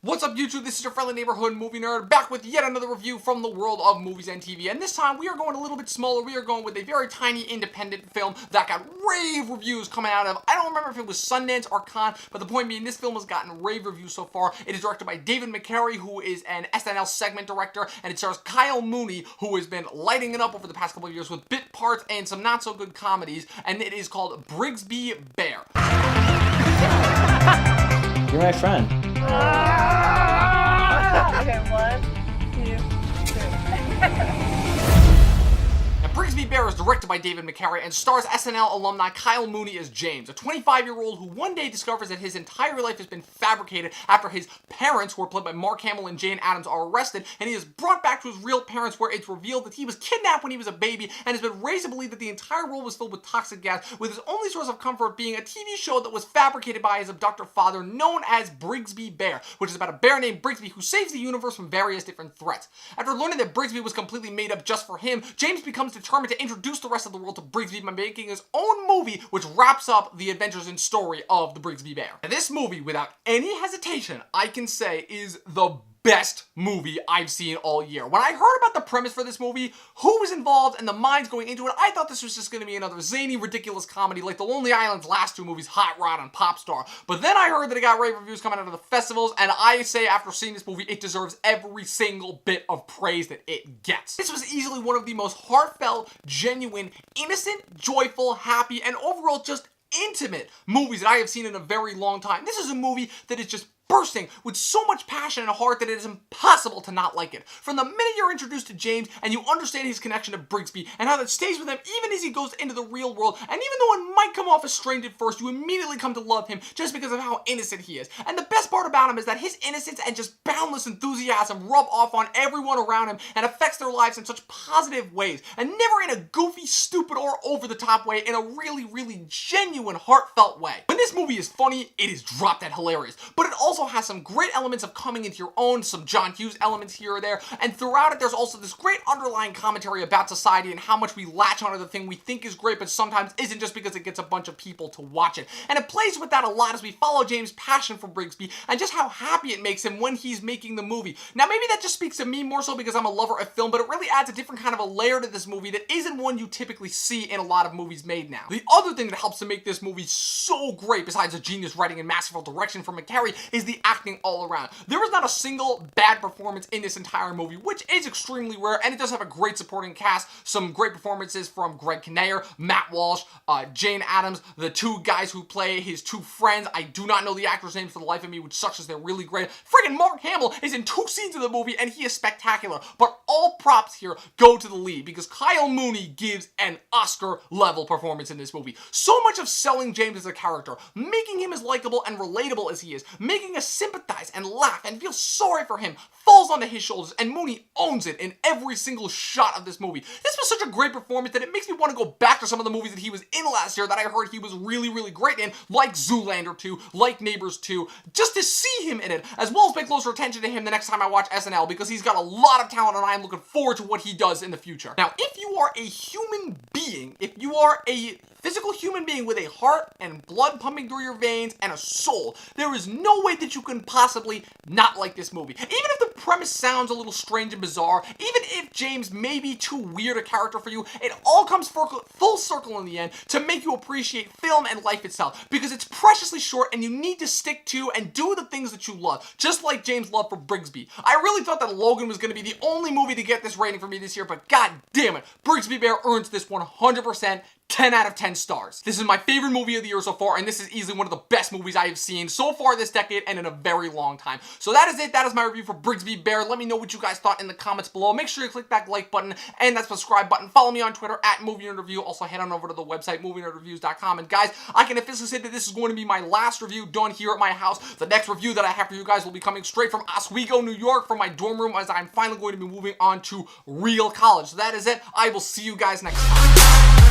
What's up, YouTube? This is your friendly neighborhood movie nerd, back with yet another review from the world of movies and TV. And this time, we are going a little bit smaller. We are going with a very tiny independent film that got rave reviews coming out of, I don't remember if it was Sundance or Cannes, but the point being, this film has gotten rave reviews so far. It is directed by David McCary, who is an SNL segment director, and it stars Kyle Mooney, who has been lighting it up over the past couple of years with bit parts and some not-so-good comedies, and it is called Brigsby Bear. You're my friend. Okay, 1, 2, 3. Brigsby Bear is directed by David McCary and stars SNL alumni Kyle Mooney as James, a 25-year-old who one day discovers that his entire life has been fabricated after his parents, who are played by Mark Hamill and Jane Addams, are arrested, and he is brought back to his real parents, where it's revealed that he was kidnapped when he was a baby and has been raised to believe that the entire world was filled with toxic gas, with his only source of comfort being a TV show that was fabricated by his abductor father, known as Brigsby Bear, which is about a bear named Brigsby who saves the universe from various different threats. After learning that Brigsby was completely made up just for him, James becomes determined to introduce the rest of the world to Brigsby by making his own movie, which wraps up the adventures and story of the Brigsby Bear. Now, this movie, without any hesitation, I can say is the best movie I've seen all year. When I heard about the premise for this movie, who was involved, and the minds going into it, I thought this was just going to be another zany, ridiculous comedy like The Lonely Island's last two movies, Hot Rod and Popstar. But then I heard that it got rave reviews coming out of the festivals, and I say after seeing this movie, it deserves every single bit of praise that it gets. This was easily one of the most heartfelt, genuine, innocent, joyful, happy, and overall just intimate movies that I have seen in a very long time. This is a movie that is just bursting with so much passion and heart that it is impossible to not like it. From the minute you're introduced to James and you understand his connection to Brigsby and how that stays with him even as he goes into the real world, and even though it might come off as strange at first, you immediately come to love him just because of how innocent he is. And the best part about him is that his innocence and just boundless enthusiasm rub off on everyone around him and affects their lives in such positive ways, and never in a goofy, stupid, or over-the-top way, in a really, really genuine, heartfelt way. When this movie is funny, it is drop-dead hilarious, but it also has some great elements of coming into your own, some John Hughes elements here or there, and throughout it there's also this great underlying commentary about society and how much we latch onto the thing we think is great but sometimes isn't, just because it gets a bunch of people to watch it. And it plays with that a lot as we follow James' passion for Brigsby and just how happy it makes him when he's making the movie. Now, maybe that just speaks to me more so because I'm a lover of film, but it really adds a different kind of a layer to this movie that isn't one you typically see in a lot of movies made now. The other thing that helps to make this movie so great, besides the genius writing and masterful direction from McCary, is the acting all around. There was not a single bad performance in this entire movie, which is extremely rare, and it does have a great supporting cast. Some great performances from Greg Kinnear, Matt Walsh, Jane Addams, the two guys who play his two friends. I do not know the actors' names for the life of me, which sucks as they're really great. Friggin' Mark Hamill is in 2 scenes of the movie, and he is spectacular. But all props here go to the lead, because Kyle Mooney gives an Oscar-level performance in this movie. So much of selling James as a character, making him as likable and relatable as he is, making us sympathize and laugh and feel sorry for him, falls onto his shoulders, and Mooney owns it in every single shot of this movie. This was such a great performance that it makes me want to go back to some of the movies that he was in last year that I heard he was really, really great in, like Zoolander 2, like Neighbors 2, just to see him in it, as well as pay closer attention to him the next time I watch SNL, because he's got a lot of talent and I am looking forward to what he does in the future. Now, if you are a human being, if you are a physical human being with a heart and blood pumping through your veins and a soul, there is no way that you can possibly not like this movie. Even if the premise sounds a little strange and bizarre, even if James may be too weird a character for you, it all comes full circle in the end to make you appreciate film and life itself, because it's preciously short and you need to stick to and do the things that you love, just like James' love for Brigsby. I really thought that Logan was going to be the only movie to get this rating for me this year, but god damn it, Brigsby Bear earns this 100%. 10 out of 10 stars. This is my favorite movie of the year so far, and this is easily one of the best movies I have seen so far this decade and in a very long time. So that is it. That is my review for Brigsby Bear. Let me know what you guys thought in the comments below. Make sure you click that like button and that subscribe button. Follow me on Twitter at movienerd. Also head on over to the website movienerdreviews.com. And guys, I can officially say that this is going to be my last review done here at my house. The next review that I have for you guys will be coming straight from Oswego, New York, from my dorm room, as I'm finally going to be moving on to real college. So that is it. I will see you guys next time.